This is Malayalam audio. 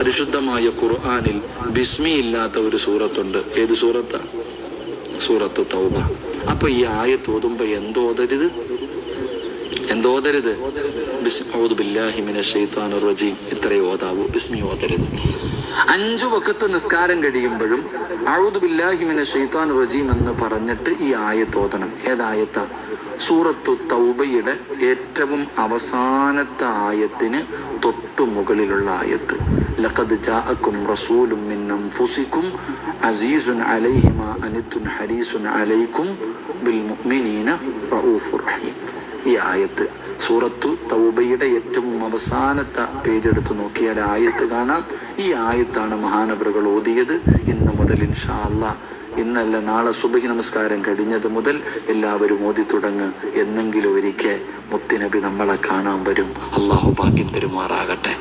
പരിശുദ്ധമായ ഖുർആനിൽ ബിസ്മി ഇല്ലാത്ത ഒരു സൂറത്തുണ്ട്. ഏത് സൂറത്താ? സൂറത്തു തൗബ. അപ്പൊ ഈ ആയത്ത് ഓതുമ്പോ എന്തോതരുത്? ഔദു ബില്ലാഹി മിനശ് ശൈത്വാനിർ റജീം ഇത്രയും ഓതാവൂ. ബിസ്മി ഓതരുത്. 5 വഖത്ത് നിസ്കാരം കഴിയുമ്പോഴും ഔദു ബില്ലാഹി മിനശ് ശൈത്വാനിർ റജീം എന്ന് പറഞ്ഞിട്ട് ഈ ആയത്ത് ഓതണം. ഏതായത്താ? സൂറത്തു തൗബയുടെ ഏറ്റവും അവസാനത്തെ ആയത്തിന് തൊട്ടു മുകളിലുള്ള ആയത്ത്. ലഖദ് ജാഅക്കും റസൂലും മിൻ അൻഫുസിക്കും അസീസുൻ അലൈഹി മാ അനിത്തും ഹരീസുൻ അലൈക്കും ബിൽ മുഅ്മിനീന റഊഫുർ റഹീം. ഈ ആയത്ത് സൂറത്തു തൗബയുടെ ഏറ്റവും അവസാനത്തെ പേജ് എടുത്ത് നോക്കിയാൽ ആയത്ത് കാണാം. ഈ ആയത്താണ് മഹാനവറുകൾ ഓതിയത്. ഇന്ന് മുതൽ ഇൻഷാ അല്ലാഹ്, ഇന്നല്ല നാളെ സുബഹി നമസ്കാരം കഴിഞ്ഞത് മുതൽ എല്ലാവരും ഓതി തുടങ്ങ്. എന്നെങ്കിലും ഒരിക്കൽ മുത്തുനബി നമ്മളെ കാണാൻ വരും. അള്ളാഹു ഭാഗ്യം തരുമാറാകട്ടെ.